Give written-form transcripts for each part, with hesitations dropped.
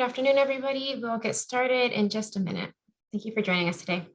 Good afternoon, everybody. We'll get started in just a minute. Thank you for joining us today.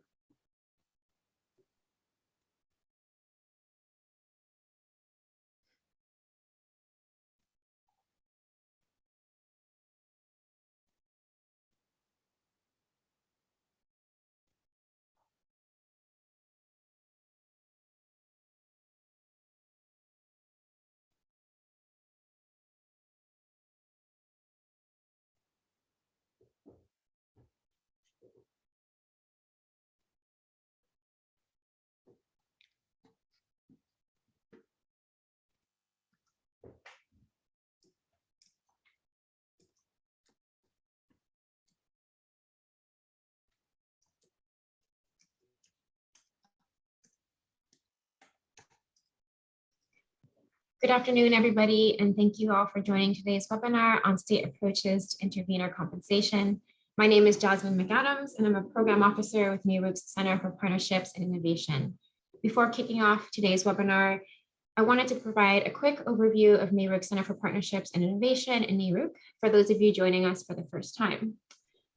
Good afternoon, everybody, and thank you all for joining today's webinar on state approaches to intervenor compensation. My name is Jasmine McAdams, and I'm a program officer with NARUC's Center for Partnerships and Innovation. Before kicking off today's webinar, I wanted to provide a quick overview of NARUC's Center for Partnerships and Innovation and NARUC for those of you joining us for the first time.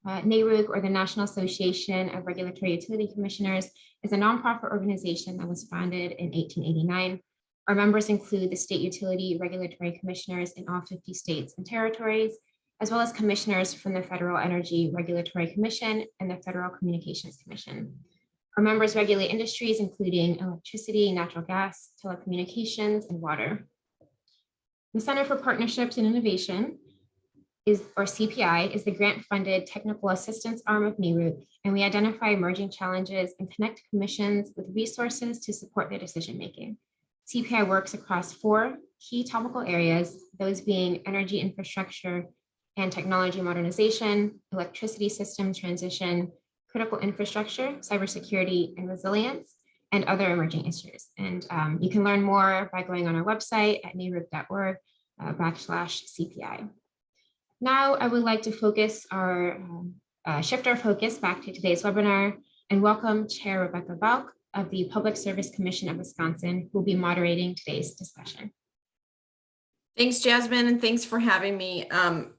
NARUC, or the National Association of Regulatory Utility Commissioners, is a nonprofit organization that was founded in 1889. Our members include the state utility regulatory commissioners in all 50 states and territories, as well as commissioners from the Federal Energy Regulatory Commission and the Federal Communications Commission. Our members regulate industries including electricity, natural gas, telecommunications, and water. The Center for Partnerships and Innovation, or CPI, is the grant-funded technical assistance arm of NARUC, and we identify emerging challenges and connect commissions with resources to support their decision-making. CPI works across 4 key topical areas, those being energy infrastructure and technology modernization, electricity system transition, critical infrastructure, cybersecurity and resilience, and other emerging issues. And you can learn more by going on our website at naruc.org/CPI. Now I would like to focus shift our focus back to today's webinar and welcome Chair Rebecca Valk of the Public Service Commission of Wisconsin, who will be moderating today's discussion. Thanks, Jasmine, and thanks for having me. And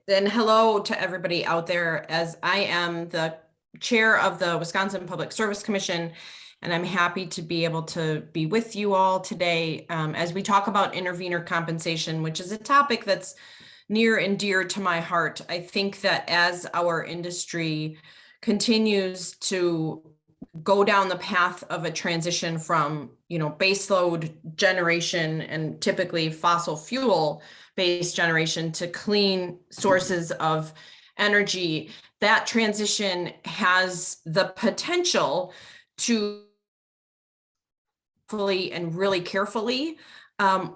hello to everybody out there, as I am the chair of the Wisconsin Public Service Commission, and I'm happy to be able to be with you all today as we talk about intervenor compensation, which is a topic that's near and dear to my heart. I think that as our industry continues to go down the path of a transition from, baseload generation and typically fossil fuel based generation to clean sources of energy, that transition has the potential to fully and really carefully,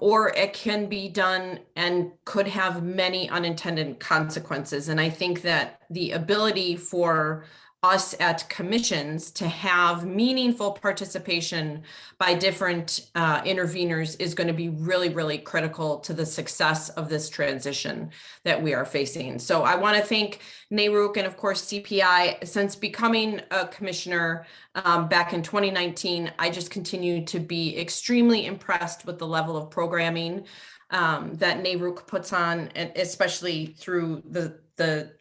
or it can be done and could have many unintended consequences. And I think that the ability for us at commissions to have meaningful participation by different intervenors is going to be really, really critical to the success of this transition that we are facing. So I want to thank NARUC and of course CPI. Since becoming a commissioner back in 2019, I just continue to be extremely impressed with the level of programming that NARUC puts on, and especially through the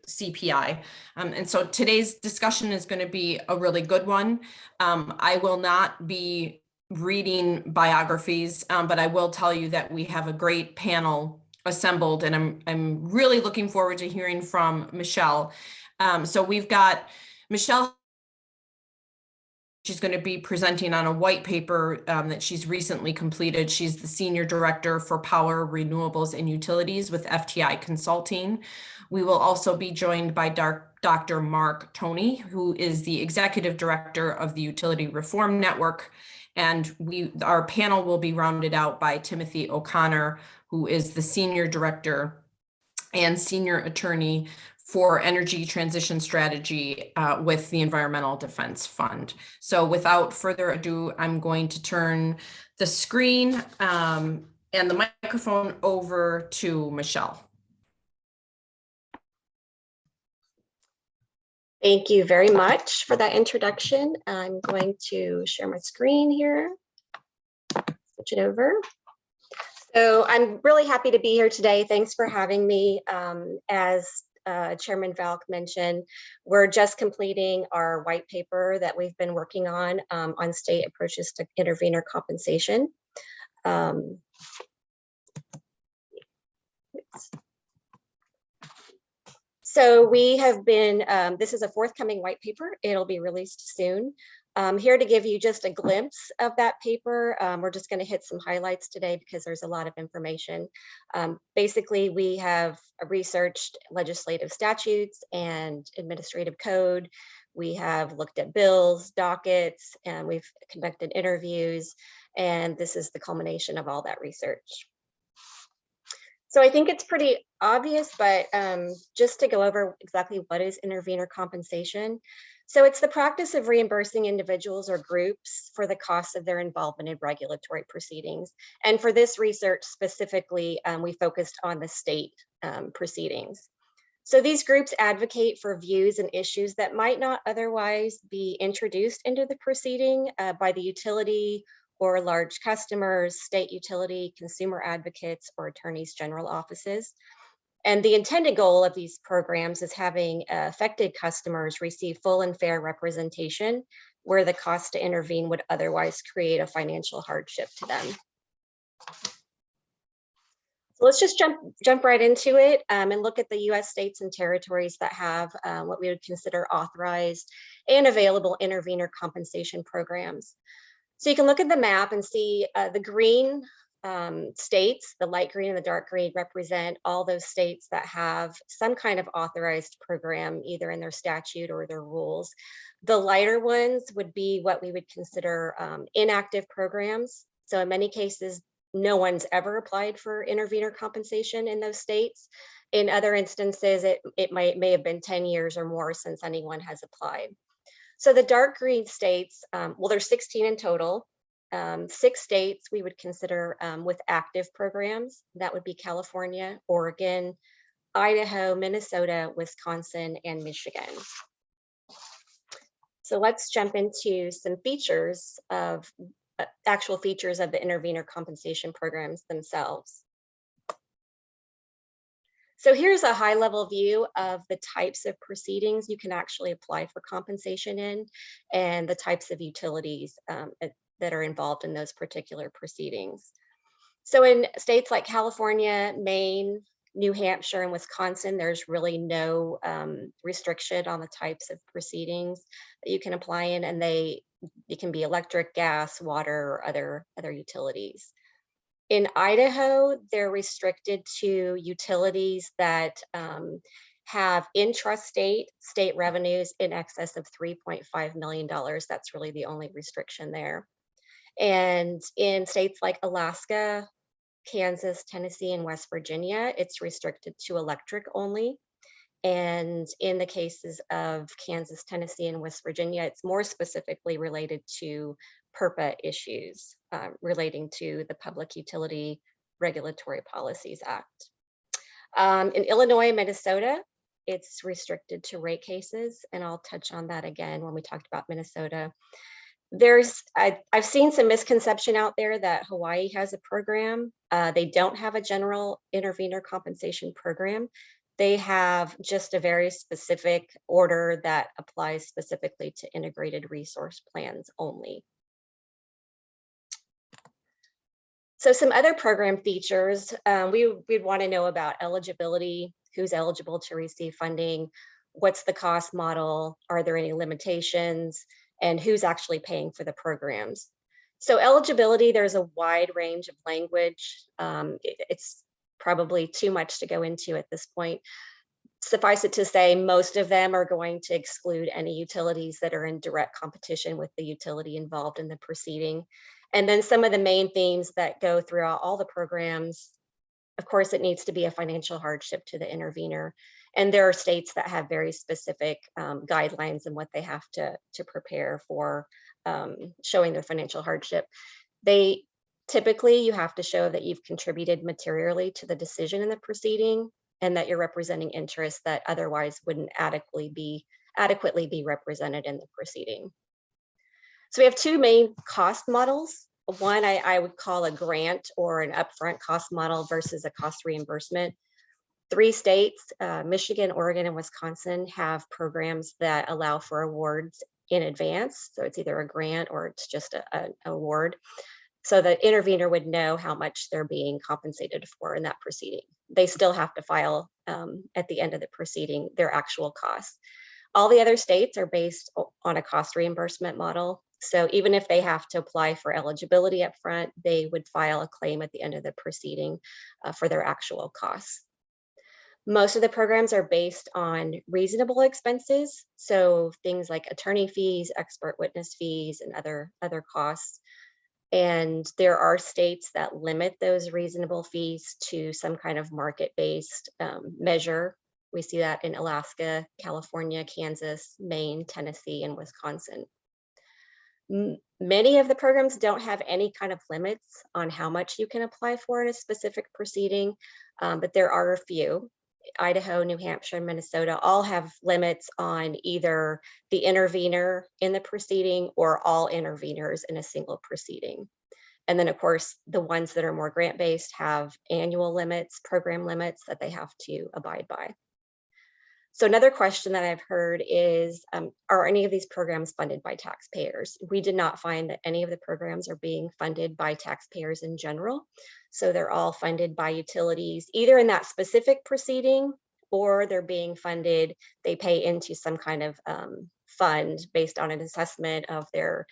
CPI. And so today's discussion is going to be a really good one. I will not be reading biographies, but I will tell you that we have a great panel assembled, and I'm really looking forward to hearing from Michelle. So we've got Michelle. She's going to be presenting on a white paper that she's recently completed. She's the Senior Director for Power, Renewables, and Utilities with FTI Consulting. We will also be joined by Dr. Mark Toney, who is the Executive Director of the Utility Reform Network. And our panel will be rounded out by Timothy O'Connor, who is the Senior Director and Senior Attorney for Energy Transition Strategy with the Environmental Defense Fund. So without further ado, I'm going to turn the screen and the microphone over to Michelle. Thank you very much for that introduction. I'm going to share my screen here, switch it over. So I'm really happy to be here today. Thanks for having me. As Chairman Valk mentioned, we're just completing our white paper that we've been working on state approaches to intervenor compensation. So we have been, this is a forthcoming white paper. It'll be released soon. Here to give you just a glimpse of that paper. We're just going to hit some highlights today because there's a lot of information. Basically, we have researched legislative statutes and administrative code. We have looked at bills, dockets, and we've conducted interviews. And this is the culmination of all that research. So I think it's pretty obvious, but just to go over exactly what is intervenor compensation. So it's the practice of reimbursing individuals or groups for the cost of their involvement in regulatory proceedings. And for this research specifically, we focused on the state proceedings. So these groups advocate for views and issues that might not otherwise be introduced into the proceeding by the utility or large customers, state utility, consumer advocates, or attorneys general offices. And the intended goal of these programs is having affected customers receive full and fair representation where the cost to intervene would otherwise create a financial hardship to them. So let's just jump right into it and look at the US states and territories that have what we would consider authorized and available intervenor compensation programs. So you can look at the map and see the green states, the light green and the dark green, represent all those states that have some kind of authorized program, either in their statute or their rules. The lighter ones would be what we would consider inactive programs. So in many cases, no one's ever applied for intervenor compensation in those states. In other instances, it may have been 10 years or more since anyone has applied. So the dark green states, well, there's 16 in total. 6 states we would consider with active programs. That would be California, Oregon, Idaho, Minnesota, Wisconsin, and Michigan. So let's jump into some features of actual features of the intervenor compensation programs themselves. So here's a high level view of the types of proceedings you can actually apply for compensation in and the types of utilities that are involved in those particular proceedings. So in states like California, Maine, New Hampshire, and Wisconsin, there's really no restriction on the types of proceedings that you can apply in, and it can be electric, gas, water, or other utilities. In Idaho, they're restricted to utilities that have intrastate state revenues in excess of $3.5 million. That's really the only restriction there. And in states like Alaska, Kansas, Tennessee, and West Virginia, it's restricted to electric only. And in the cases of Kansas, Tennessee, and West Virginia, it's more specifically related to PURPA issues relating to the Public Utility Regulatory Policies Act. In Illinois and Minnesota, it's restricted to rate cases, and I'll touch on that again when we talked about Minnesota. I've seen some misconception out there that Hawaii has a program. They don't have a general intervenor compensation program. They have just a very specific order that applies specifically to integrated resource plans only. So some other program features, we'd want to know about eligibility, who's eligible to receive funding, what's the cost model, are there any limitations, and who's actually paying for the programs. So eligibility, there's a wide range of language. It's probably too much to go into at this point. Suffice it to say, most of them are going to exclude any utilities that are in direct competition with the utility involved in the proceeding. And then some of the main themes that go throughout all the programs, of course, it needs to be a financial hardship to the intervenor. And there are states that have very specific guidelines and what they have to prepare for showing their financial hardship. Typically, you have to show that you've contributed materially to the decision in the proceeding and that you're representing interests that otherwise wouldn't adequately be represented in the proceeding. So we have 2 main cost models. One I would call a grant or an upfront cost model versus a cost reimbursement. 3 states, Michigan, Oregon, and Wisconsin, have programs that allow for awards in advance. So it's either a grant or it's just an award. So the intervener would know how much they're being compensated for in that proceeding. They still have to file at the end of the proceeding their actual costs. All the other states are based on a cost reimbursement model. So even if they have to apply for eligibility up front, they would file a claim at the end of the proceeding for their actual costs. Most of the programs are based on reasonable expenses. So things like attorney fees, expert witness fees, and other costs. And there are states that limit those reasonable fees to some kind of market-based measure. We see that in Alaska, California, Kansas, Maine, Tennessee, and Wisconsin. Many of the programs don't have any kind of limits on how much you can apply for in a specific proceeding, but there are a few. Idaho, New Hampshire, Minnesota all have limits on either the intervener in the proceeding or all interveners in a single proceeding. And then of course, the ones that are more grant-based have annual limits, program limits that they have to abide by. So another question that I've heard is, are any of these programs funded by taxpayers? We did not find that any of the programs are being funded by taxpayers in general. So they're all funded by utilities, either in that specific proceeding, or they're being funded, they pay into some kind of fund based on an assessment of their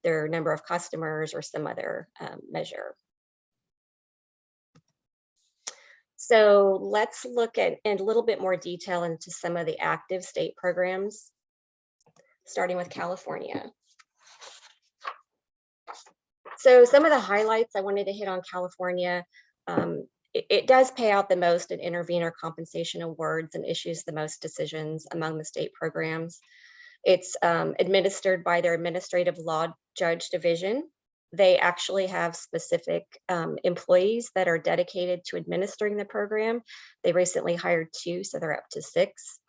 number of customers or some other measure. So let's look at in a little bit more detail into some of the active state programs, starting with California. So some of the highlights I wanted to hit on California, it does pay out the most in intervenor compensation awards and issues the most decisions among the state programs. It's administered by their administrative law judge division. They actually have specific employees that are dedicated to administering the program. They recently hired 2, so they're up to 6.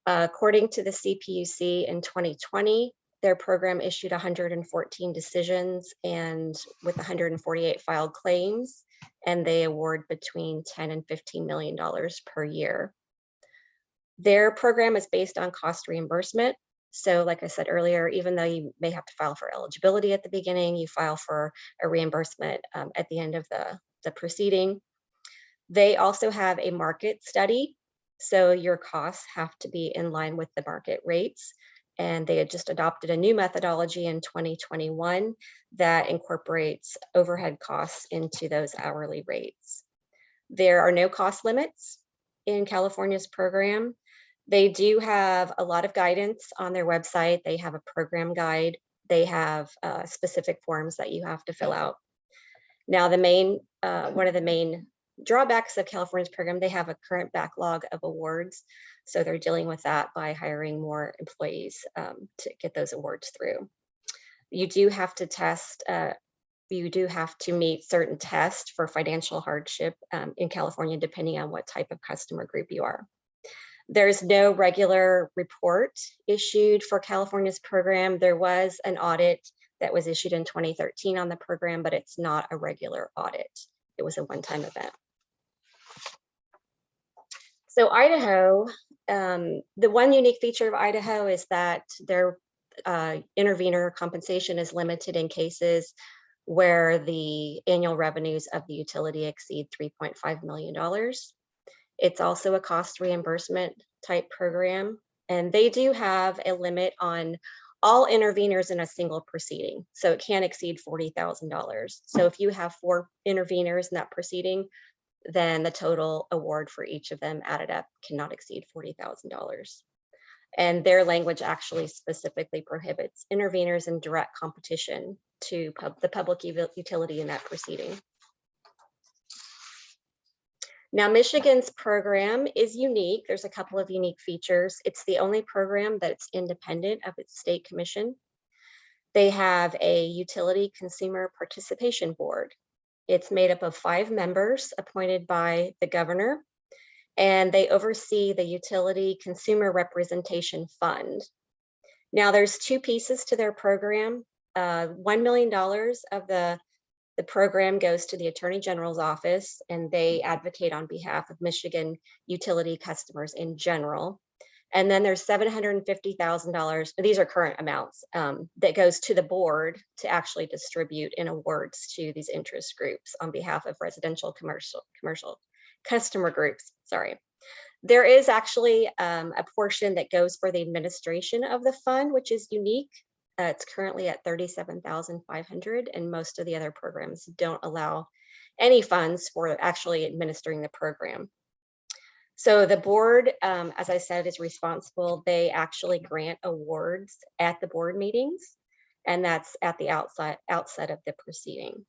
According to the CPUC in 2020, their program issued 114 decisions and with 148 filed claims, and they award between $10 and $15 million per year. Their program is based on cost reimbursement. So like I said earlier, even though you may have to file for eligibility at the beginning, you file for a reimbursement at the end of the proceeding. They also have a market study. So your costs have to be in line with the market rates. And they had just adopted a new methodology in 2021 that incorporates overhead costs into those hourly rates. There are no cost limits in California's program. They do have a lot of guidance on their website. They have a program guide. They have specific forms that you have to fill out. Now, one of the main drawbacks of California's program, they have a current backlog of awards. So they're dealing with that by hiring more employees to get those awards through. You do have to test, you do have to meet certain tests for financial hardship in California, depending on what type of customer group you are. There's no regular report issued for California's program. There was an audit that was issued in 2013 on the program, but it's not a regular audit. It was a one-time event. So Idaho, the one unique feature of Idaho is that their intervenor compensation is limited in cases where the annual revenues of the utility exceed $3.5 million. It's also a cost reimbursement type program, and they do have a limit on all interveners in a single proceeding. So it can't exceed $40,000. So if you have 4 interveners in that proceeding, then the total award for each of them added up cannot exceed $40,000. And their language actually specifically prohibits interveners in direct competition to the public utility in that proceeding. Now, Michigan's program is unique. There's a couple of unique features. It's the only program that's independent of its state commission. They have a utility consumer participation board. It's made up of 5 members appointed by the governor, and they oversee the Utility Consumer Representation Fund. Now, there's 2 pieces to their program. $1 million of the The program goes to the Attorney General's office, and they advocate on behalf of Michigan utility customers in general. And then there's $750,000, these are current amounts, that goes to the board to actually distribute in awards to these interest groups on behalf of residential commercial customer groups, sorry. There is actually a portion that goes for the administration of the fund, which is unique. It's currently at $37,500, and most of the other programs don't allow any funds for actually administering the program. So the board, as I said, is responsible. They actually grant awards at the board meetings, and that's at the outset of the proceeding.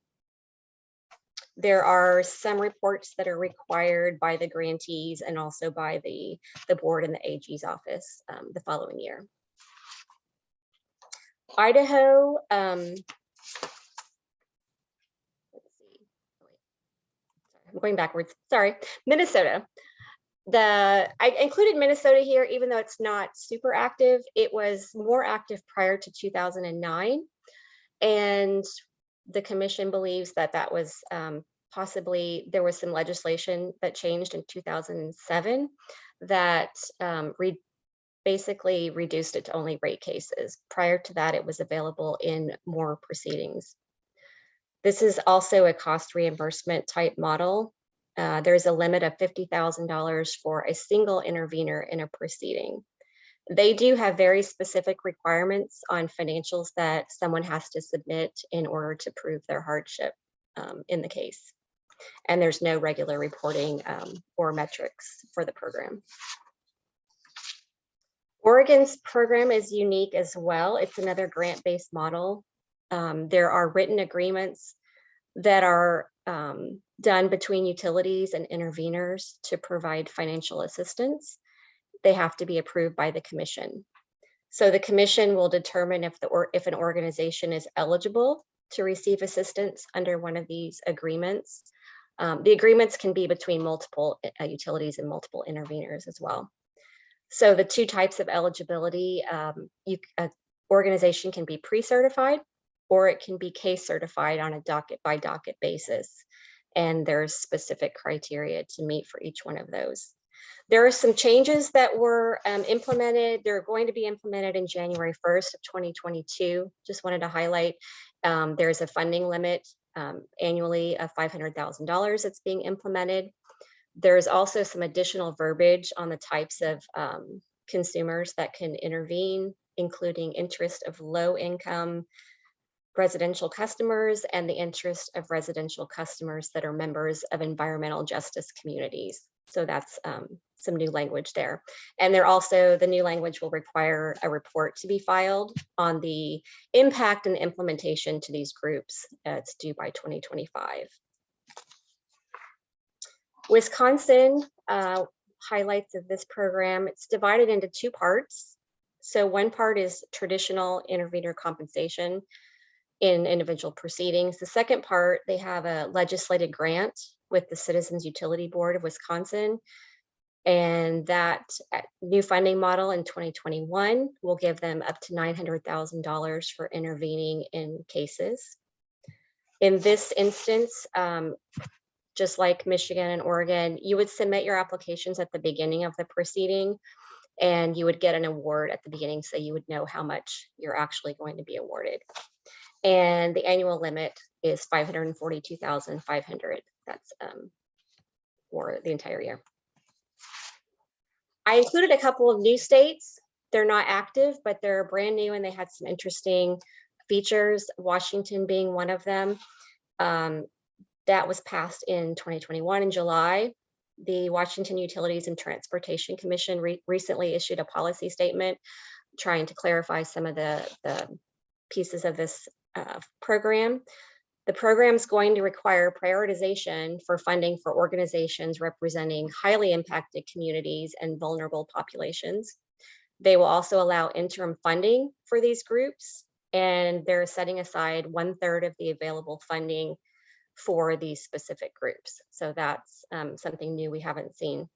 There are some reports that are required by the grantees and also by the board and the AG's office the following year. Idaho, let's see, I'm going backwards, sorry, Minnesota. I included Minnesota here, even though it's not super active. It was more active prior to 2009. And the commission believes that that was possibly, there was some legislation that changed in 2007 that basically reduced it to only rate cases. Prior to that, it was available in more proceedings. This is also a cost reimbursement type model. There's a limit of $50,000 for a single intervener in a proceeding. They do have very specific requirements on financials that someone has to submit in order to prove their hardship in the case. And there's no regular reporting or metrics for the program. Oregon's program is unique as well. It's another grant-based model. There are written agreements that are done between utilities and interveners to provide financial assistance. They have to be approved by the commission. So the commission will determine if an organization is eligible to receive assistance under one of these agreements. The agreements can be between multiple utilities and multiple interveners as well. So the two types of eligibility, an organization can be pre-certified, or it can be case certified on a docket by docket basis. And there's specific criteria to meet for each one of those. There are some changes that were implemented. They're going to be implemented in January 1st of 2022. Just wanted to highlight, there's a funding limit annually of $500,000 that's being implemented. There's also some additional verbiage on the types of consumers that can intervene, including interest of low income residential customers and the interest of residential customers that are members of environmental justice communities. So that's some new language there. And the new language will require a report to be filed on the impact and implementation to these groups. It's due by 2025. Wisconsin highlights of this program, it's divided into two parts. So one part is traditional intervenor compensation in individual proceedings. The second part, they have a legislated grant with the Citizens Utility Board of Wisconsin. And that new funding model in 2021 will give them up to $900,000 for intervening in cases. In this instance, just like Michigan and Oregon, you would submit your applications at the beginning of the proceeding, and you would get an award at the beginning, so you would know how much you're actually going to be awarded. And the annual limit is $542,500. That's for the entire year. I included a couple of new states. They're not active, but they're brand new, and they had some interesting features, Washington being one of them. That was passed in 2021 in July. The Washington Utilities and Transportation Commission recently issued a policy statement trying to clarify some of the pieces of this program. The program is going to require prioritization for funding for organizations representing highly impacted communities and vulnerable populations. They will also allow interim funding for these groups, and they're setting aside 1/3 of the available funding for these specific groups. So that's something new we haven't seen.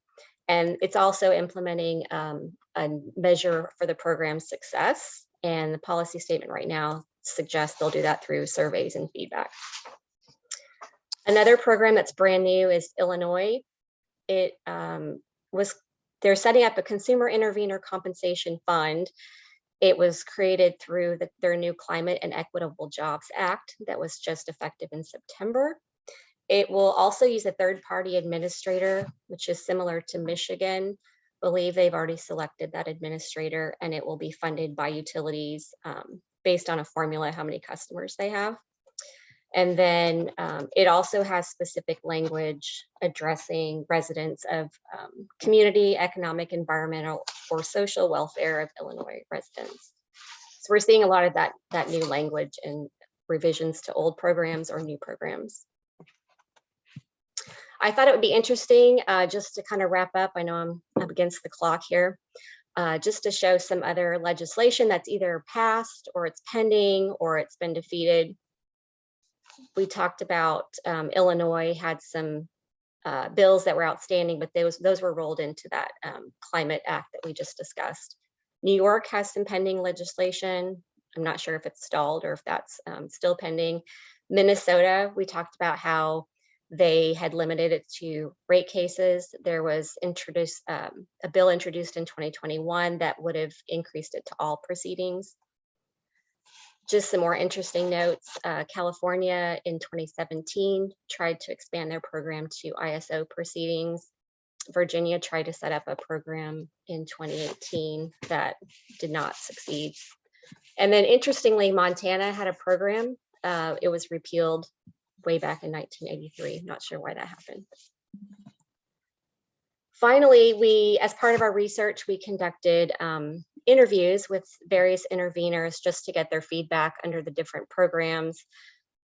And it's also implementing a measure for the program's success. And the policy statement right now suggests they'll do that through surveys and feedback. Another program that's brand new is Illinois. It they're setting up a consumer intervenor compensation fund. It was created through their new Climate and Equitable Jobs Act that was just effective in September. It will also use a third-party administrator, which is similar to Michigan. I believe they've already selected that administrator, and it will be funded by utilities based on a formula, how many customers they have. And then it also has specific language addressing residents of community, economic, environmental, or social welfare of Illinois residents. So we're seeing a lot of that new language and revisions to old programs or new programs. I thought it would be interesting just to kind of wrap up. I know I'm up against the clock here. Just to show some other legislation that's either passed or it's pending or it's been defeated. We talked about Illinois had some bills that were outstanding, but those were rolled into that Climate Act that we just discussed. New York has some pending legislation. I'm not sure if it's stalled or if that's still pending. Minnesota, we talked about how they had limited it to rate cases. There was a bill introduced in 2021 that would have increased it to all proceedings. Just some more interesting notes. California in 2017 tried to expand their program to ISO proceedings. Virginia tried to set up a program in 2018 that did not succeed. And then interestingly, Montana had a program. It was repealed way back in 1983. Not sure why that happened. Finally, as part of our research, we conducted interviews with various interveners just to get their feedback under the different programs.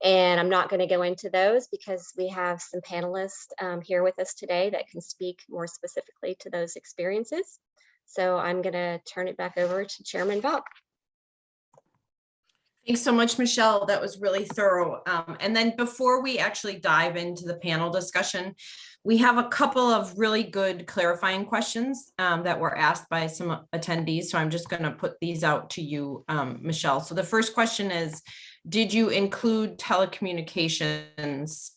And I'm not going to go into those because we have some panelists here with us today that can speak more specifically to those experiences. So I'm going to turn it back over to Chairman Bob. Thanks so much, Michelle. That was really thorough. And then before we actually dive into the panel discussion, we have a couple of really good clarifying questions that were asked by some attendees. So I'm just going to put these out to you, Michelle. So the first question is, did you include telecommunications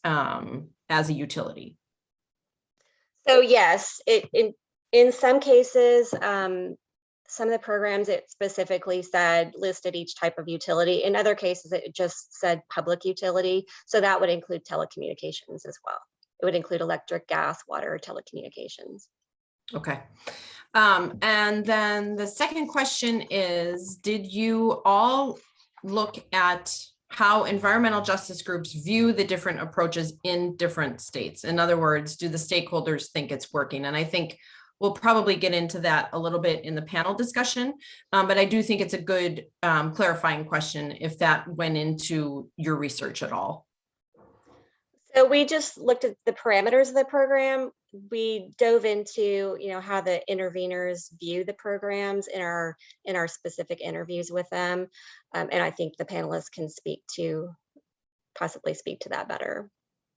as a utility? So yes, in some cases, some of the programs it specifically listed each type of utility. In other cases, it just said public utility. So that would include telecommunications as well. It would include electric, gas, water, telecommunications. Okay. And then the second question is, did you all look at how environmental justice groups view the different approaches in different states? In other words, do the stakeholders think it's working? And I think we'll probably get into that a little bit in the panel discussion, but I do think it's a good clarifying question if that went into your research at all. So we just looked at the parameters of the program. We dove into, how the interveners view the programs in our specific interviews with them, and I think the panelists can possibly speak to that better.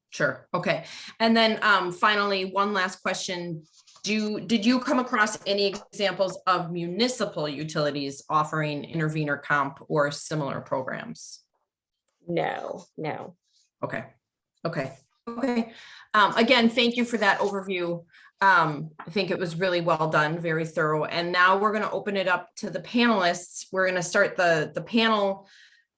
Sure. Okay. And then finally, one last question. Did you come across any examples of municipal utilities offering intervenor comp or similar programs? No. Okay. Again, thank you for that overview. I think it was really well done, very thorough. And now we're going to open it up to the panelists. We're going to start the panel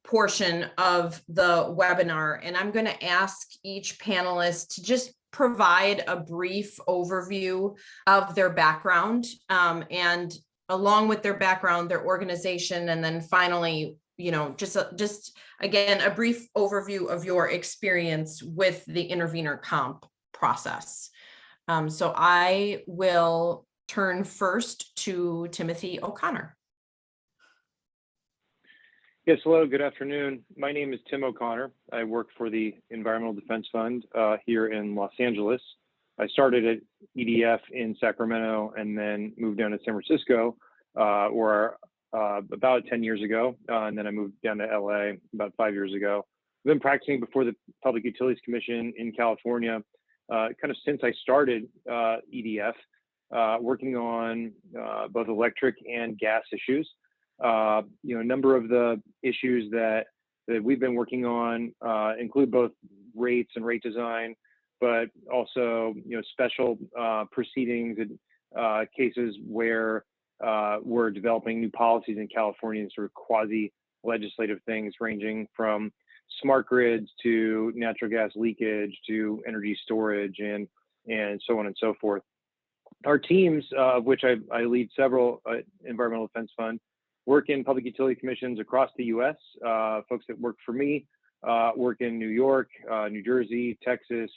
portion of the webinar, and I'm going to ask each panelist to just provide a brief overview of their background, and along with their background, their organization, and then finally, just again, a brief overview of your experience with the intervenor comp process. So I will turn first to Timothy O'Connor. Yes, hello, good afternoon. My name is Tim O'Connor. I work for the Environmental Defense Fund here in Los Angeles. I started at EDF in Sacramento and then moved down to San Francisco about 10 years ago. And then I moved down to LA about 5 years ago. I've been practicing before the Public Utilities Commission in California kind of since I started EDF, working on both electric and gas issues. A number of the issues that we've been working on include both rates and rate design, but also, special proceedings and cases where we're developing new policies in California and sort of quasi-legislative things ranging from smart grids to natural gas leakage to energy storage and so on and so forth. Our teams, of which I lead several environmental defense fund, work in public utility commissions across the U.S. Folks that work for me work in New York, New Jersey, Texas,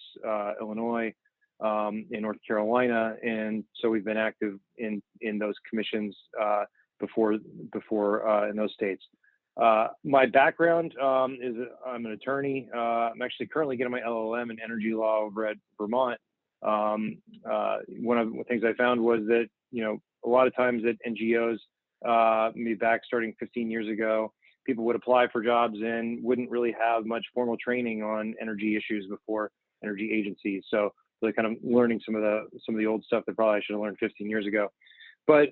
Illinois, in North Carolina, and so we've been active in those commissions before in those states. My background is I'm an attorney. I'm actually currently getting my LLM in energy law over at Vermont. One of the things I found was that, a lot of times at NGOs, maybe back starting 15 years ago, people would apply for jobs and wouldn't really have much formal training on energy issues before energy agencies. So really kind of learning some of the old stuff that probably I should have learned 15 years ago. But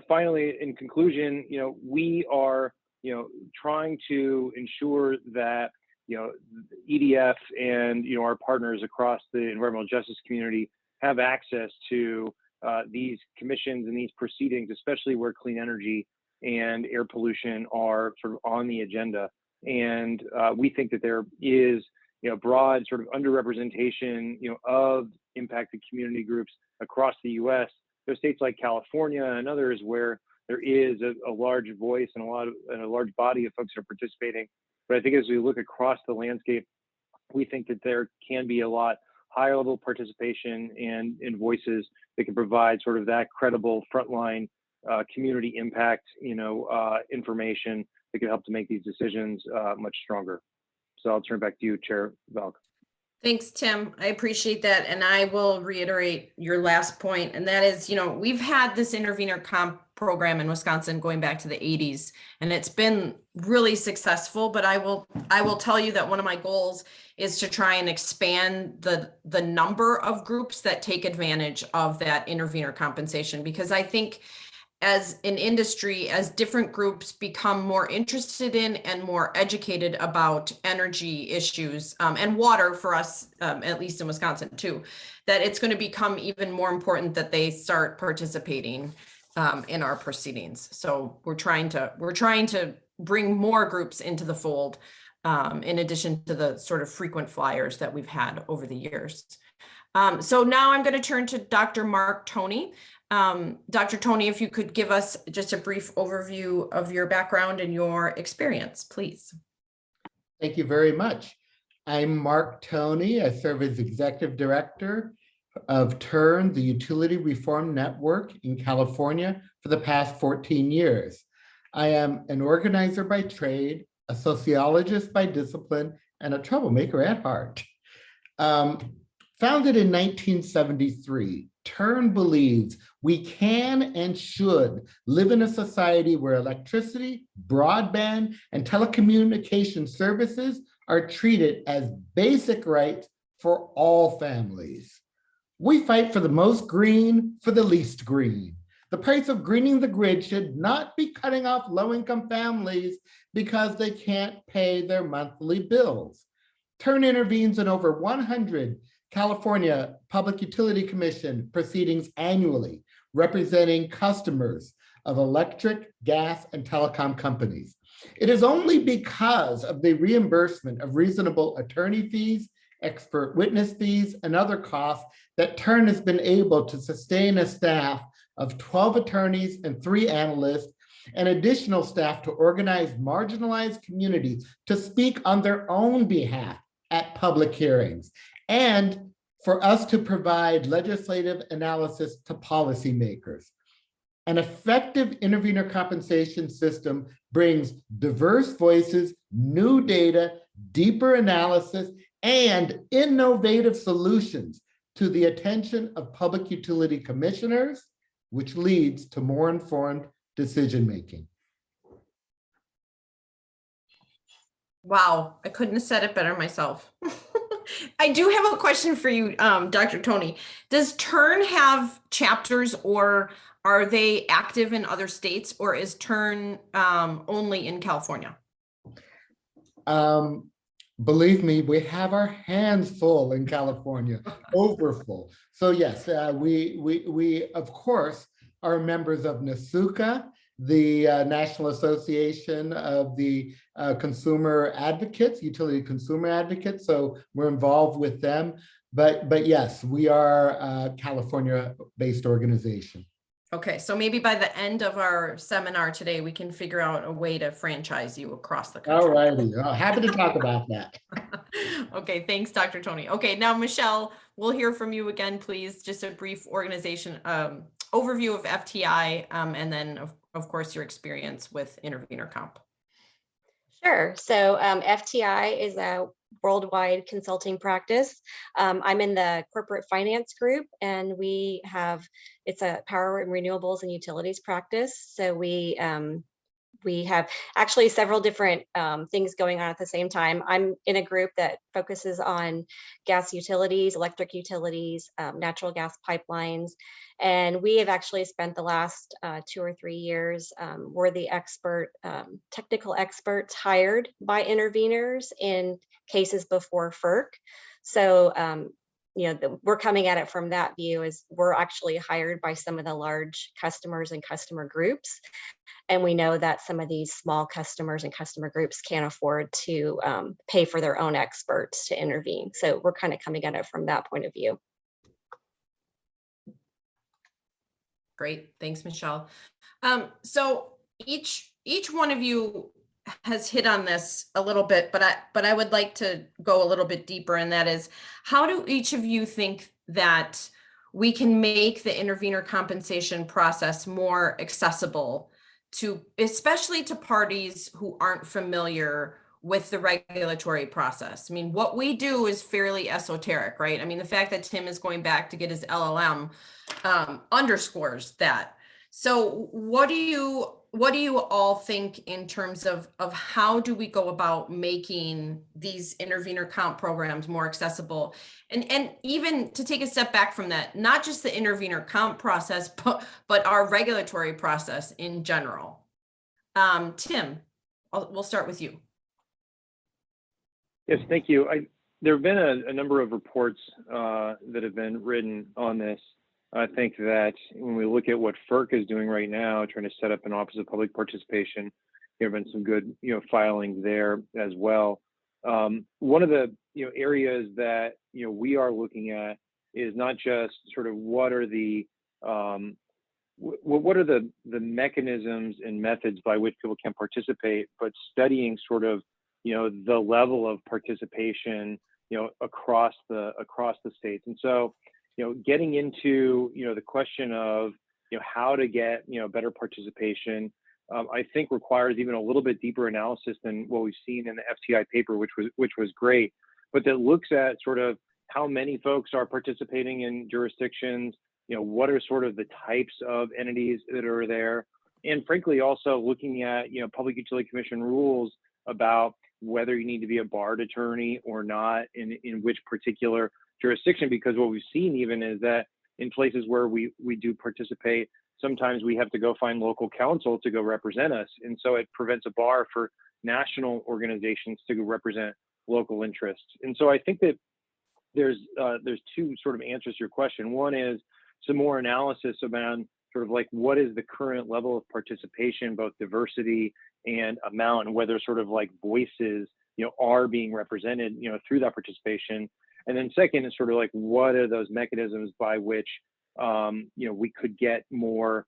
finally, in conclusion, we are, trying to ensure that, EDF and, our partners across the environmental justice community have access to these commissions and these proceedings, especially where clean energy and air pollution are sort of on the agenda. And we think that there is, broad sort of underrepresentation, of impacted community groups across the U.S. There's states like California and others where there is a large voice and a large body of folks that are participating. But I think as we look across the landscape, we think that there can be a lot higher level participation and voices that can provide sort of that credible frontline community impact, information that can help to make these decisions much stronger. So I'll turn it back to you, Chair Valk. Thanks, Tim. I appreciate that. And I will reiterate your last point. And that is, we've had this intervenor comp program in Wisconsin going back to the 80s, and it's been really successful. But I will tell you that one of my goals is to try and expand the number of groups that take advantage of that intervenor compensation, because I think as an industry, as different groups become more interested in and more educated about energy issues and water for us, at least in Wisconsin too, that it's going to become even more important that they start participating in our proceedings. So we're trying to bring more groups into the fold, in addition to the sort of frequent flyers that we've had over the years. So now I'm going to turn to Dr. Mark Toney. Dr. Toney, if you could give us just a brief overview of your background and your experience, please. Thank you very much. I'm Mark Toney. I serve as Executive Director of TURN, the Utility Reform Network in California for the past 14 years. I am an organizer by trade, a sociologist by discipline, and a troublemaker at heart. Founded in 1973, TURN believes we can and should live in a society where electricity, broadband, and telecommunication services are treated as basic rights for all families. We fight for the most green for the least green. The price of greening the grid should not be cutting off low-income families because they can't pay their monthly bills. TURN intervenes in over 100 California Public Utility Commission proceedings annually, representing customers of electric, gas, and telecom companies. It is only because of the reimbursement of reasonable attorney fees, expert witness fees, and other costs that TURN has been able to sustain a staff of 12 attorneys and 3 analysts and additional staff to organize marginalized communities to speak on their own behalf at public hearings, and for us to provide legislative analysis to policymakers. An effective intervenor compensation system brings diverse voices, new data, deeper analysis, and innovative solutions to the attention of public utility commissioners, which leads to more informed decision-making. Wow, I couldn't have said it better myself. I do have a question for you, Dr. Toney. Does TURN have chapters, or are they active in other states, or is TURN only in California? Believe me, we have our hands full in California, over full. So yes, we of course are members of NASUCA, the National Association of the Consumer Advocates, Utility Consumer Advocates. So we're involved with them. But yes, we are a California-based organization. Okay, so maybe by the end of our seminar today, we can figure out a way to franchise you across the All country. righty, happy to talk about that. Okay, thanks, Dr. Toney. Okay, now Michelle, we'll hear from you again, please. Just a brief organization overview of FTI, and then of course your experience with Intervenor Comp. Sure. So FTI is a worldwide consulting practice. I'm in the corporate finance group, and it's a power and renewables and utilities practice. So we have actually several different things going on at the same time. I'm in a group that focuses on gas utilities, electric utilities, natural gas pipelines. And we have actually spent the last 2 or 3 years, we're the technical experts hired by interveners in cases before FERC. So, we're coming at it from that view, as we're actually hired by some of the large customers and customer groups. And we know that some of these small customers and customer groups can't afford to pay for their own experts to intervene. So we're kind of coming at it from that point of view. Great, thanks, Michelle. So each one of you has hit on this a little bit, but I would like to go a little bit deeper, and that is, how do each of you think that we can make the intervenor compensation process more accessible to, especially to parties who aren't familiar with the regulatory process? I mean, what we do is fairly esoteric, right? I mean, the fact that Tim is going back to get his LLM underscores that. So what do you all think in terms of how do we go about making these intervenor comp programs more accessible? And even to take a step back from that, not just the intervenor comp process, but our regulatory process in general. Tim, we'll start with you. Yes, thank you. There have been a number of reports that have been written on this. I think that when we look at what FERC is doing right now, trying to set up an Office of Public Participation, there have been some good, filings there as well. One of the, areas that, we are looking at is not just sort of what are the mechanisms and methods by which people can participate, but studying sort of, the level of participation, across the states. And so, getting into, the question of, how to get, better participation, I think requires even a little bit deeper analysis than what we've seen in the FTI paper, which was great, but that looks at sort of how many folks are participating in jurisdictions, what are sort of the types of entities that are there, and frankly, also looking at, Public Utility Commission rules about whether you need to be a barred attorney or not in which particular jurisdiction, because what we've seen even is that in places where we do participate, sometimes we have to go find local counsel to go represent us. And so it prevents a bar for national organizations to go represent local interests. And so I think that there's two sort of answers to your question. One is some more analysis about sort of like what is the current level of participation, both diversity and amount, and whether sort of like voices, are being represented, through that participation. And then second is sort of like, what are those mechanisms by which, we could get more,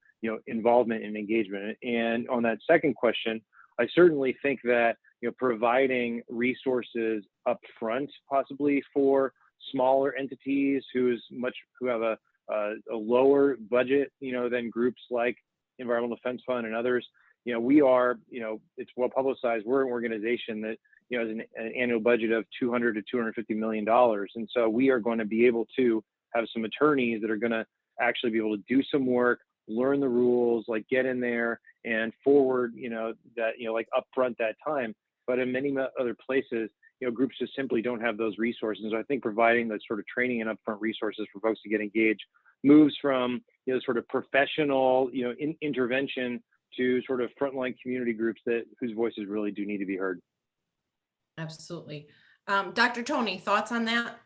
involvement and engagement? And on that second question, I certainly think that, providing resources upfront, possibly for smaller entities who have a lower budget, than groups like Environmental Defense Fund and others. We are, it's well publicized. We're an organization that, has an annual budget of $200 to $250 million. And so we are going to be able to have some attorneys that are going to actually be able to do some work, learn the rules, like get in there and forward, that, like upfront that time. But in many other places, groups just simply don't have those resources. So I think providing that sort of training and upfront resources for folks to get engaged moves from, sort of professional, intervention to sort of frontline community groups whose voices really do need to be heard. Absolutely. Dr. Toney, thoughts on that?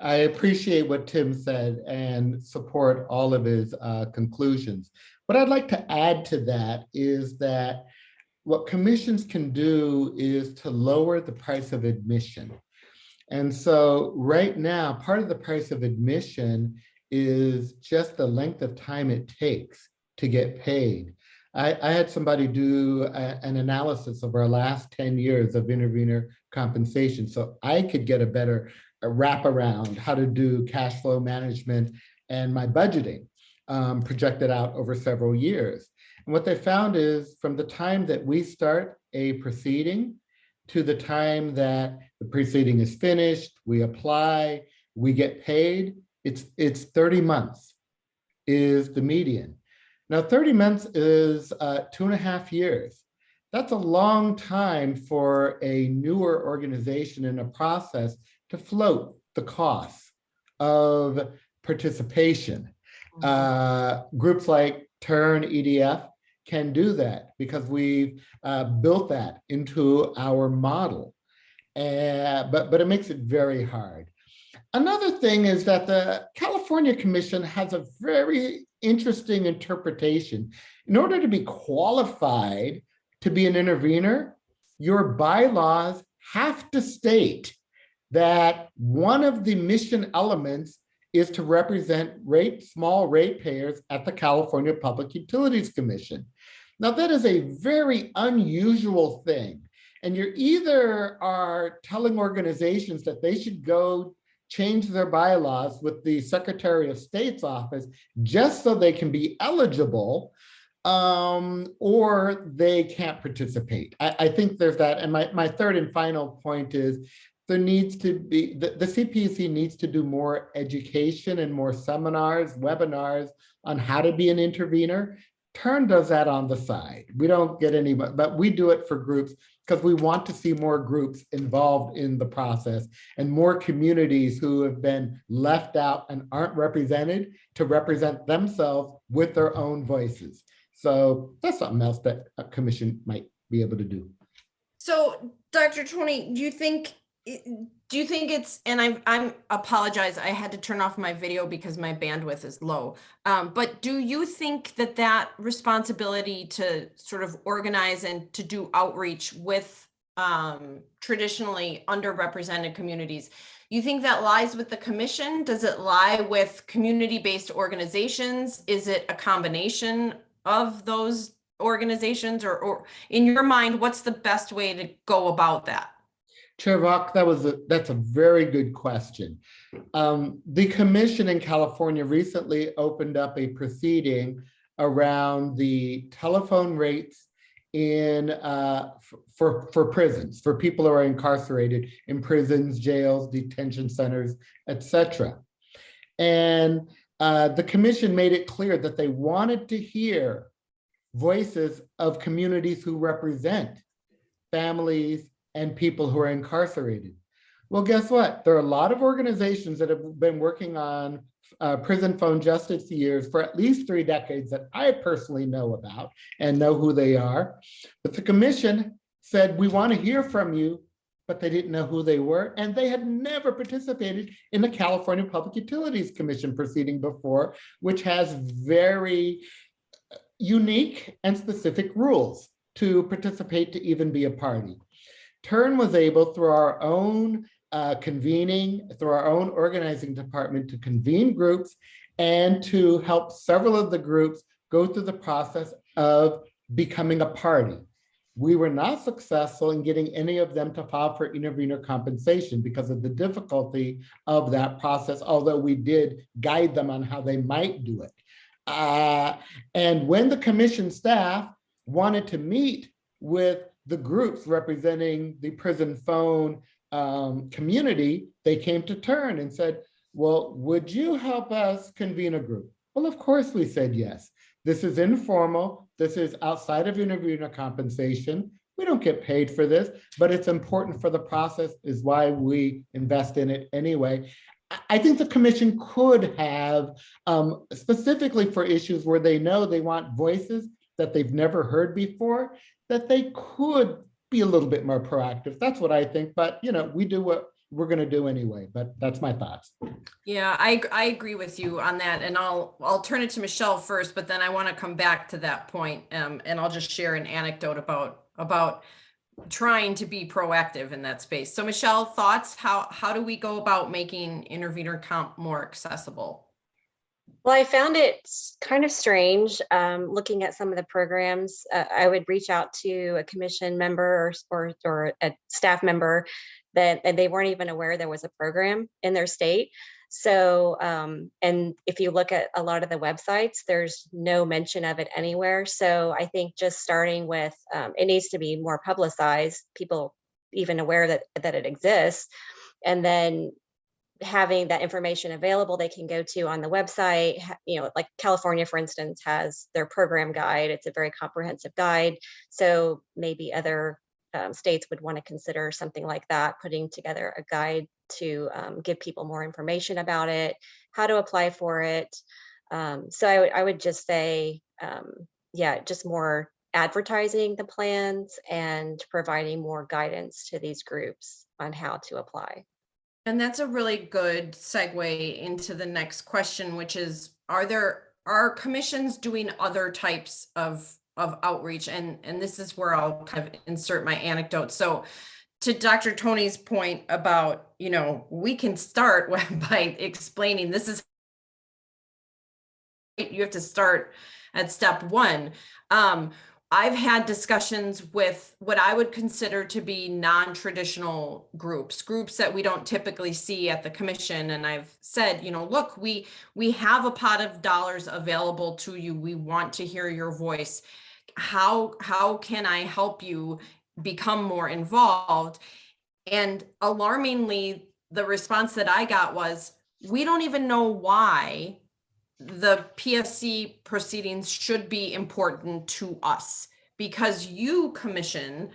I appreciate what Tim said and support all of his conclusions. What I'd like to add to that is that what commissions can do is to lower the price of admission. And so right now, part of the price of admission is just the length of time it takes to get paid. I had somebody do an analysis of our last 10 years of intervenor compensation so I could get a better wrap around how to do cash flow management and my budgeting projected out over several years. And what they found is from the time that we start a proceeding to the time that the proceeding is finished, we apply, we get paid, it's 30 months is the median. Now 30 months is 2.5 years. That's a long time for a newer organization in a process to float the costs of participation. Groups like TURN, EDF can do that because we've built that into our model. But it makes it very hard. Another thing is that the California Commission has a very interesting interpretation. In order to be qualified to be an intervener, your bylaws have to state that one of the mission elements is to represent small ratepayers at the California Public Utilities Commission. Now, that is a very unusual thing. And you either are telling organizations that they should go change their bylaws with the Secretary of State's office just so they can be eligible, or they can't participate. I think there's that. And my third and final point is there needs to be, the CPUC needs to do more education and more seminars, webinars on how to be an intervener. TURN does that on the side. We don't get any, but we do it for groups because we want to see more groups involved in the process and more communities who have been left out and aren't represented to represent themselves with their own voices. So that's something else that a commission might be able to do. So, Dr. Toney, do you think it's, and I'm apologize, I had to turn off my video because my bandwidth is low. But do you think that responsibility to sort of organize and to do outreach with traditionally underrepresented communities, you think that lies with the commission? Does it lie with community-based organizations? Is it a combination of those organizations, or in your mind, what's the best way to go about that? Chair Rock, that's a very good question. The commission in California recently opened up a proceeding around the telephone rates for prisons, for people who are incarcerated in prisons, jails, detention centers, etc. And the commission made it clear that they wanted to hear voices of communities who represent families and people who are incarcerated. Well, guess what? There are a lot of organizations that have been working on prison phone justice years for at least 3 decades that I personally know about and know who they are. But the commission said, we want to hear from you, but they didn't know who they were. And they had never participated in the California Public Utilities Commission proceeding before, which has very unique and specific rules to participate to even be a party. TURN was able, through our own convening, through our own organizing department, to convene groups and to help several of the groups go through the process of becoming a party. We were not successful in getting any of them to file for intervenor compensation because of the difficulty of that process, although we did guide them on how they might do it. And when the commission staff wanted to meet with the groups representing the prison phone community, they came to TURN and said, well, would you help us convene a group? Well, of course we said yes. This is informal. This is outside of intervenor compensation. We don't get paid for this, but it's important for the process, is why we invest in it anyway. I think the commission could have, specifically for issues where they know they want voices that they've never heard before, that they could be a little bit more proactive. That's what I think. But we do what we're going to do anyway. But that's my thoughts. Yeah, I agree with you on that, and I'll turn it to Michelle first, but then I want to come back to that point, and I'll just share an anecdote about trying to be proactive in that space. So Michelle, thoughts? How do we go about making intervener comp more accessible? Well, I found it kind of strange looking at some of the programs. I would reach out to a commission member or a staff member and they weren't even aware there was a program in their state. So, and if you look at a lot of the websites, there's no mention of it anywhere. So I think just starting with, it needs to be more publicized, people even aware that it exists. And then having that information available, they can go to on the website. Like California, for instance, has their program guide. It's a very comprehensive guide. So maybe other states would want to consider something like that, putting together a guide to give people more information about it, how to apply for it. So I would just say, yeah, just more advertising the plans and providing more guidance to these groups on how to apply. And that's a really good segue into the next question, which is, are commissions doing other types of outreach? And this is where I'll kind of insert my anecdote. So to Dr. Toney's point about, we can start by explaining this is, you have to start at step one. I've had discussions with what I would consider to be non-traditional groups that we don't typically see at the commission. And I've said, look, we have a pot of dollars available to you. We want to hear your voice. How can I help you become more involved? And alarmingly, the response that I got was, we don't even know why the PSC proceedings should be important to us, because you, commission,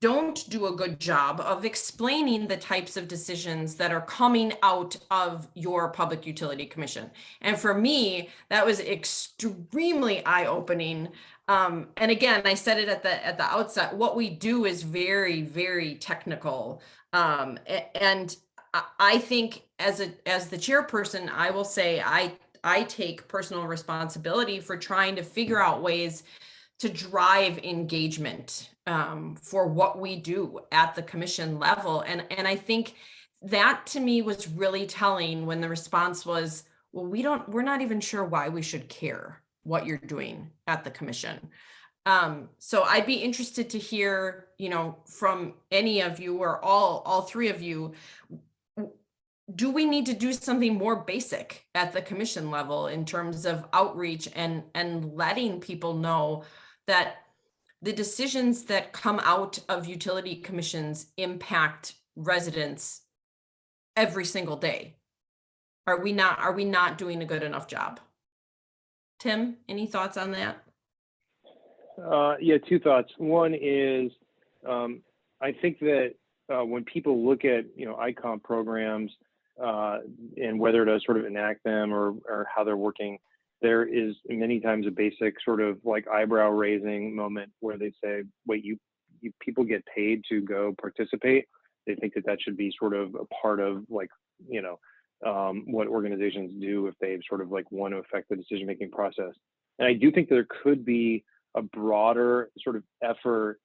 don't do a good job of explaining the types of decisions that are coming out of your Public Utility Commission. And for me, that was extremely eye-opening. And again, I said it at the outset, what we do is very, very technical. And I think as the chairperson, I will say I take personal responsibility for trying to figure out ways to drive engagement for what we do at the commission level. And I think that to me was really telling when the response was, well, we're not even sure why we should care what you're doing at the commission. So I'd be interested to hear, from any of you or all three of you, do we need to do something more basic at the commission level in terms of outreach and letting people know that the decisions that come out of utility commissions impact residents every single day? Are we not doing a good enough job? Tim, any thoughts on that? Yeah, two thoughts. One is, I think that when people look at ICOM programs, and whether to sort of enact them or how they're working, there is many times a basic sort of like eyebrow raising moment where they say, wait, you people get paid to go participate. They think that should be sort of a part of like, what organizations do if they sort of like want to affect the decision-making process. And I do think there could be a broader sort of effort,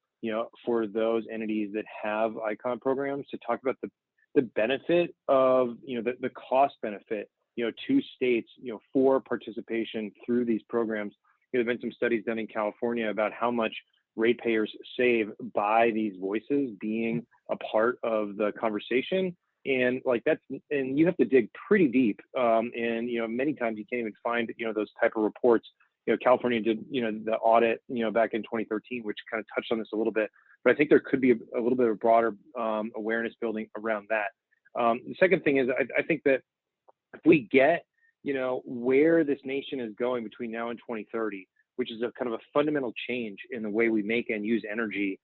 for those entities that have ICON programs to talk about the benefit of, the cost benefit, to states, for participation through these programs. There have been some studies done in California about how much ratepayers save by these voices being a part of the conversation. And like and you have to dig pretty deep. And, many times you can't even find, those type of reports. California did, the audit, back in 2013, which kind of touched on this a little bit, but I think there could be a little bit of broader awareness building around that. The second thing is, I think that if we get, where this nation is going between now and 2030, which is a kind of a fundamental change in the way we make and use energy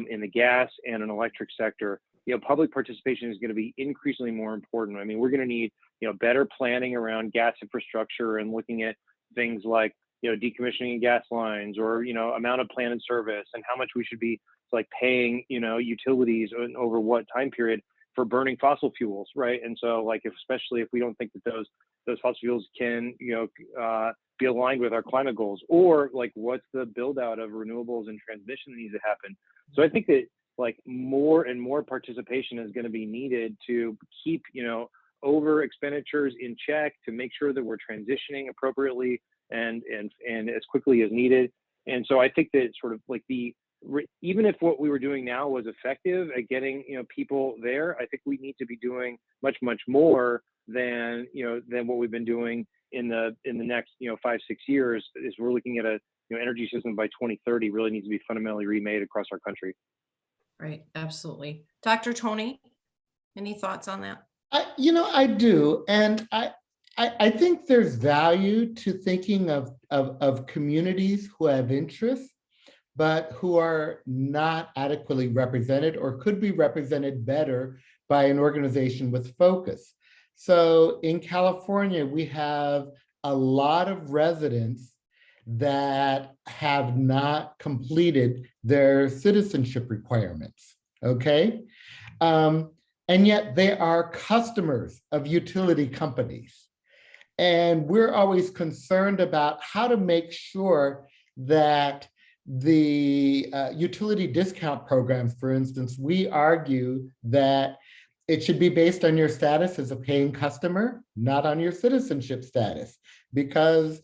in the gas and an electric sector, public participation is going to be increasingly more important. I mean, we're going to need, better planning around gas infrastructure and looking at things like, decommissioning gas lines, or, amount of plan and service, and how much we should be like paying, utilities over what time period for burning fossil fuels, right? And so, like, especially if we don't think that those fossil fuels can, be aligned with our climate goals, or like what's the build out of renewables and transmission that needs to happen. So I think that like more and more participation is going to be needed to keep, over expenditures in check, to make sure that we're transitioning appropriately and as quickly as needed. And so I think that sort of like even if what we were doing now was effective at getting, people there, I think we need to be doing much more than what we've been doing in the next 5-6 years. Is we're looking at a energy system by 2030 really needs to be fundamentally remade across our country. Right, absolutely. Dr. Toney, any thoughts on that? I do, and I think there's value to thinking of communities who have interests, but who are not adequately represented or could be represented better by an organization with focus. So in California, we have a lot of residents that have not completed their citizenship requirements, okay? And yet they are customers of utility companies. And we're always concerned about how to make sure that the utility discount programs, for instance, we argue that it should be based on your status as a paying customer, not on your citizenship status, because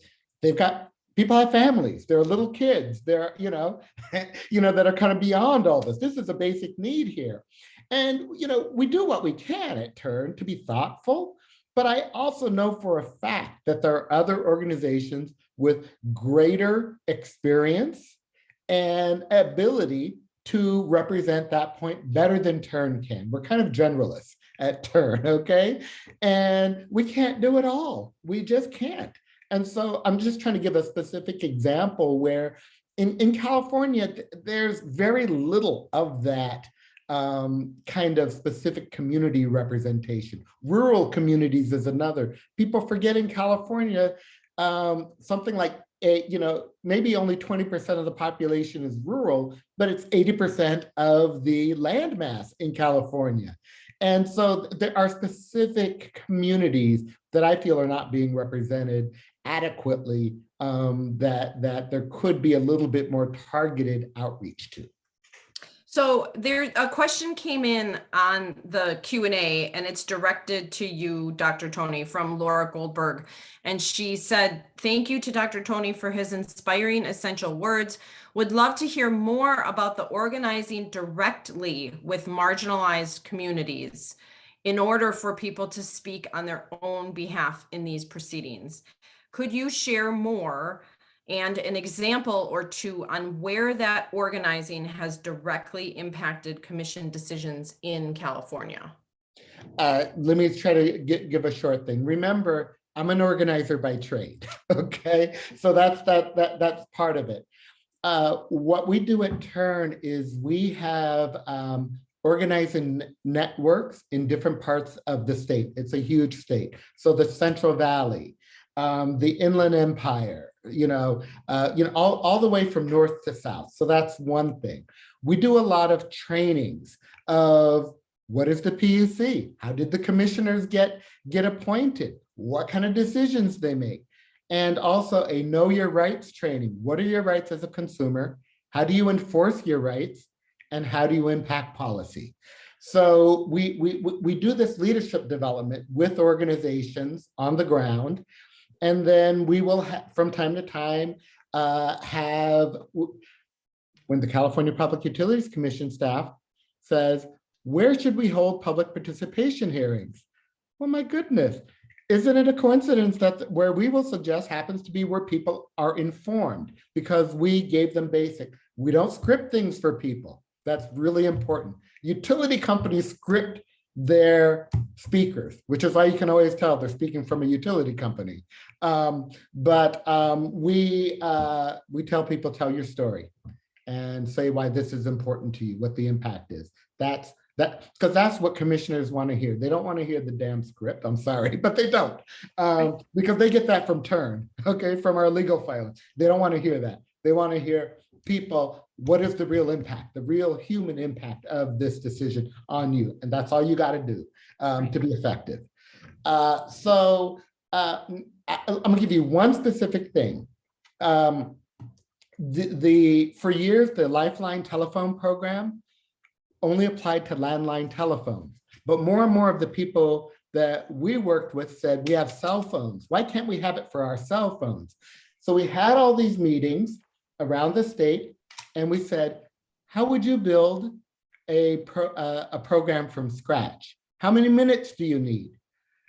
people have families, there are little kids, they're, that are kind of beyond all this. This is a basic need here. And, we do what we can at Turn to be thoughtful, but I also know for a fact that there are other organizations with greater experience and ability to represent that point better than Turn can. We're kind of generalists at Turn, okay? And we can't do it all. We just can't. And so I'm just trying to give a specific example where in California, there's very little of that kind of specific community representation. Rural communities is another. People forget in California, something like maybe only 20% of the population is rural, but it's 80% of the landmass in California. And so there are specific communities that I feel are not being represented adequately, that there could be a little bit more targeted outreach to. So a question came in on the Q&A, and it's directed to you, Dr. Toney, from Laura Goldberg. And she said, thank you to Dr. Toney for his inspiring, essential words. Would love to hear more about the organizing directly with marginalized communities in order for people to speak on their own behalf in these proceedings. Could you share more and an example or two on where that organizing has directly impacted commission decisions in California? Let me try to give a short thing. Remember, I'm an organizer by trade, okay? So that's part of it. What we do at Turn is we have organizing networks in different parts of the state. It's a huge state. So the Central Valley, the Inland Empire, all the way from north to south. So that's one thing. We do a lot of trainings of what is the PUC? How did the commissioners get appointed? What kind of decisions they make? And also a know your rights training. What are your rights as a consumer? How do you enforce your rights? And how do you impact policy? So we do this leadership development with organizations on the ground. And then we will, from time to time, when the California Public Utilities Commission staff says, where should we hold public participation hearings? Well, my goodness, isn't it a coincidence that where we will suggest happens to be where people are informed, because we gave them basic. We don't script things for people. That's really important. Utility companies script their speakers, which is why you can always tell they're speaking from a utility company. But we tell people, tell your story and say why this is important to you, what the impact is. That's Because that's what commissioners want to hear. They don't want to hear the damn script. I'm sorry, but they don't, because they get that from Turn, okay, from our legal filing. They don't want to hear that. They want to hear people, what is the real impact, the real human impact of this decision on you? And that's all you got to do to be effective. I'm gonna give you one specific thing. For years, the Lifeline telephone program only applied to landline telephones, but more and more of the people that we worked with said, we have cell phones. Why can't we have it for our cell phones? So we had all these meetings around the state, and we said, how would you build a program from scratch? How many minutes do you need?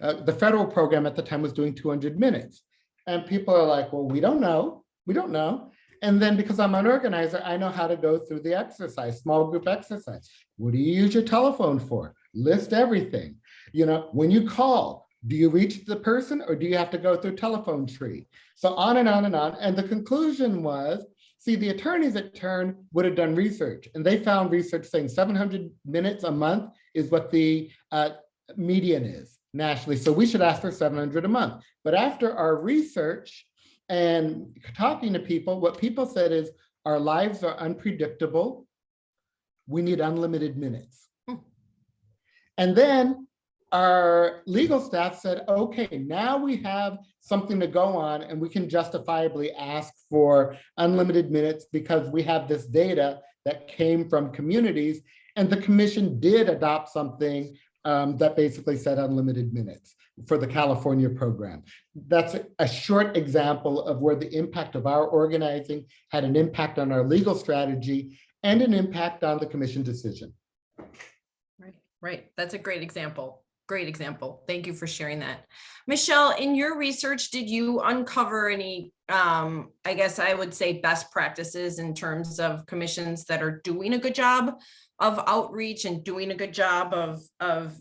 The federal program at the time was doing 200 minutes. And people are like, well, we don't know. We don't know. And then because I'm an organizer, I know how to go through the exercise, small group exercise. What do you use your telephone for? List everything. You know, when you call, do you reach the person or do you have to go through telephone tree? So on and on and on. And the conclusion was, see, the attorneys at Turn would have done research, and they found research saying 700 minutes a month is what the median is nationally. So we should ask for 700 a month. But after our research and talking to people, what people said is our lives are unpredictable. We need unlimited minutes. And then our legal staff said, okay, now we have something to go on and we can justifiably ask for unlimited minutes because we have this data that came from communities. And the commission did adopt something that basically said unlimited minutes for the California program. That's a short example of where the impact of our organizing had an impact on our legal strategy and an impact on the commission decision. Right. That's a great example. Great example. Thank you for sharing that. Michelle, in your research, did you uncover any, I guess I would say best practices in terms of commissions that are doing a good job of outreach and doing a good job of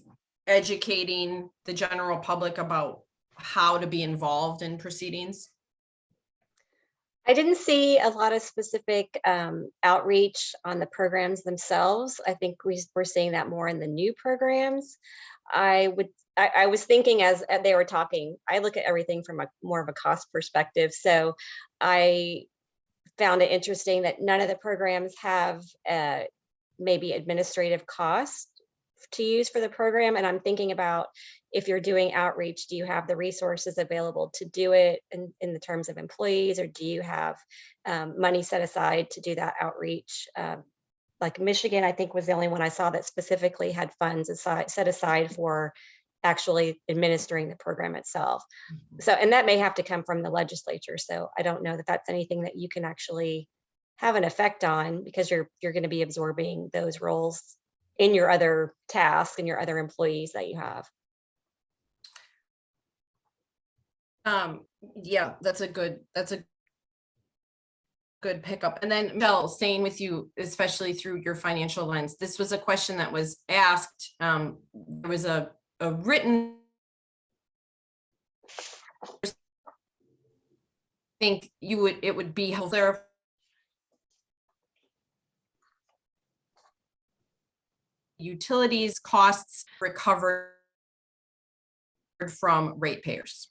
educating the general public about how to be involved in proceedings? I didn't see a lot of specific outreach on the programs themselves. I think we're seeing that more in the new programs. I was thinking as they were talking, I look at everything from more of a cost perspective. So I found it interesting that none of the programs have maybe administrative costs to use for the program. And I'm thinking about, if you're doing outreach, do you have the resources available to do it in the terms of employees, or do you have money set aside to do that outreach? Like Michigan, I think was the only one I saw that specifically had funds set aside for actually administering the program itself. So, and that may have to come from the legislature. So I don't know that that's anything that you can actually have an effect on, because you're going to be absorbing those roles in your other tasks and your other employees that you have. Yeah, that's a good pickup. And then Michelle, staying with you, especially through your financial lens, this was a question that was asked. There was a written, I think it would be helpful utilities costs recovered from ratepayers.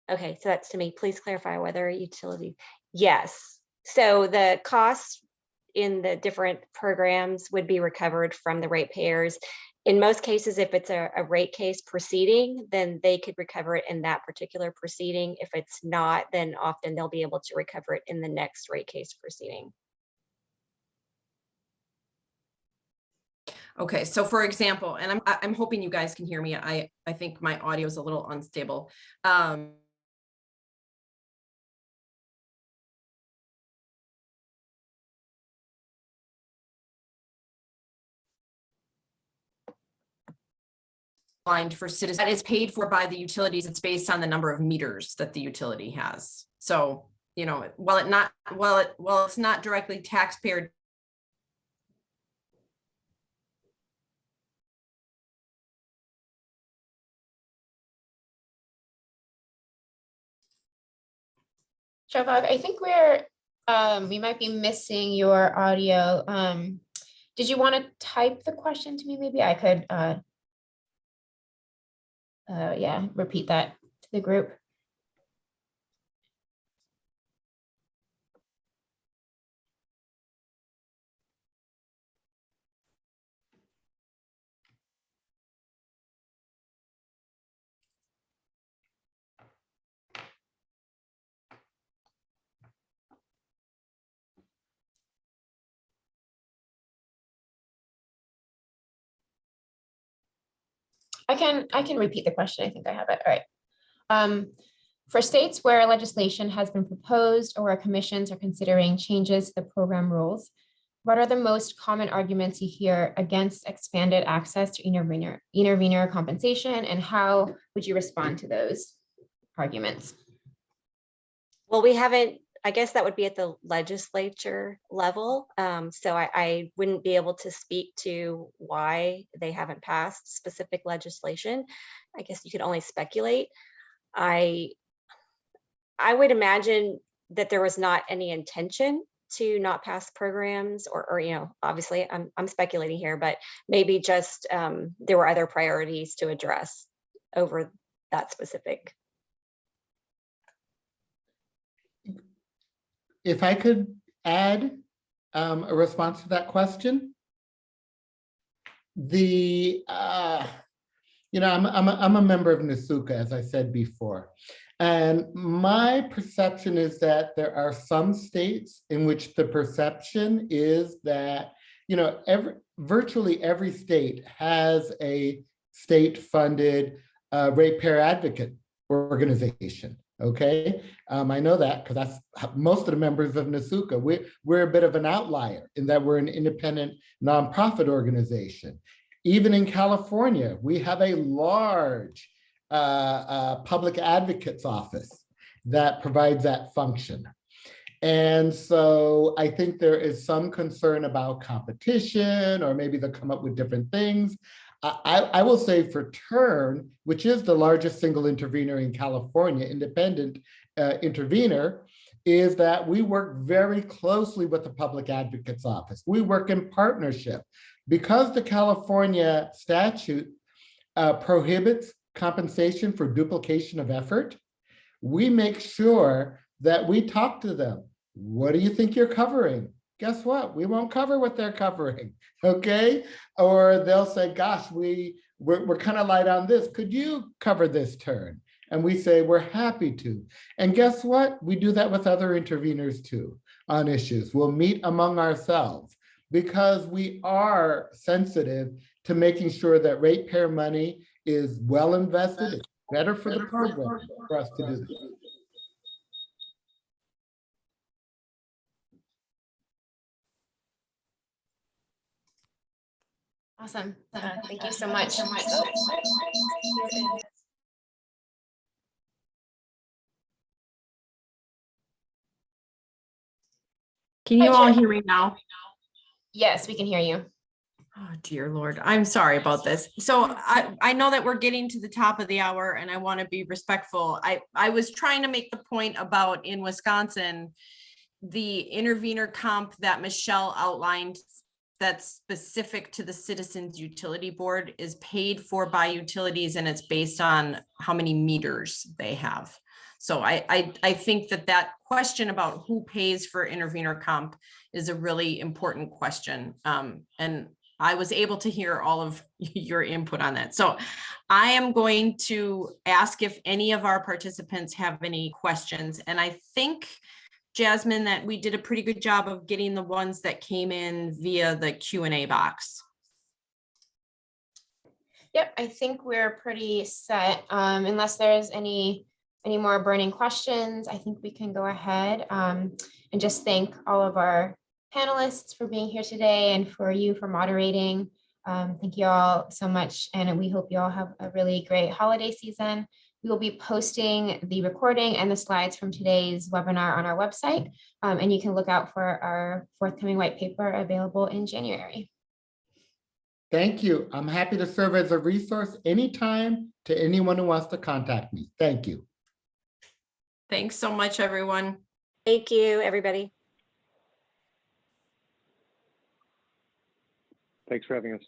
Okay, so that's to me. Please clarify whether utility. Yes. So the costs in the different programs would be recovered from the ratepayers. In most cases, if it's a rate case proceeding, then they could recover it in that particular proceeding. If it's not, then often they'll be able to recover it in the next rate case proceeding. Okay, so for example, and I'm hoping you guys can hear me. I think my audio is a little unstable. For citizens that is paid for by the utilities. It's based on the number of meters that the utility has. So, you know, while it's not directly taxpayer Shabab, I think we might be missing your audio. Did you want to type the question to me? Maybe I could, yeah, repeat that to the group. I can repeat the question. I think I have it. All right. For states where legislation has been proposed or where commissions are considering changes to the program rules, what are the most common arguments you hear against expanded access to intervenor compensation, and how would you respond to those arguments? Well, we haven't, I guess that would be at the legislature level. So I wouldn't be able to speak to why they haven't passed specific legislation. I guess you could only speculate. I would imagine that there was not any intention to not pass programs, or you know, obviously I'm speculating here, but maybe just there were other priorities to address over that specific. If I could add a response to that question. You know, I'm a member of NSUCA, as I said before. And my perception is that there are some states in which the perception is that, you know, virtually every state has a state-funded ratepayer advocate organization. Okay, I know that because that's most of the members of NSUCA. We're a bit of an outlier in that we're an independent nonprofit organization. Even in California, we have a large public advocate's office that provides that function. And so I think there is some concern about competition, or maybe they'll come up with different things. I will say for TURN, which is the largest single intervenor in California, independent intervenor, is that we work very closely with the public advocate's office. We work in partnership. Because the California statute prohibits compensation for duplication of effort, we make sure that we talk to them. What do you think you're covering? Guess what? We won't cover what they're covering, okay? Or they'll say, gosh, we're kind of light on this. Could you cover this turn? And we say, we're happy to. And guess what? We do that with other interveners too on issues. We'll meet among ourselves because we are sensitive to making sure that ratepayer money is well invested. It's better for the program for us to do this. Awesome. Thank you so much. Can you all hear me now? Yes, we can hear you. Oh, dear Lord, I'm sorry about this. So I know that we're getting to the top of the hour and I want to be respectful. I was trying to make the point about in Wisconsin, the intervenor comp that Michelle outlined that's specific to the Citizens Utility Board is paid for by utilities, and it's based on how many meters they have. So I think that question about who pays for intervenor comp is a really important question. And I was able to hear all of your input on that. So I am going to ask if any of our participants have any questions. And I think, Jasmine, that we did a pretty good job of getting the ones that came in via the Q&A box. Yep, I think we're pretty set. Unless there's any more burning questions, I think we can go ahead and just thank all of our panelists for being here today and for you for moderating. Thank you all so much, and we hope you all have a really great holiday season. We will be posting the recording and the slides from today's webinar on our website, and you can look out for our forthcoming white paper available in January. Thank you. I'm happy to serve as a resource anytime to anyone who wants to contact me. Thank you. Thanks so much, everyone. Thank you, everybody. Thanks for having us.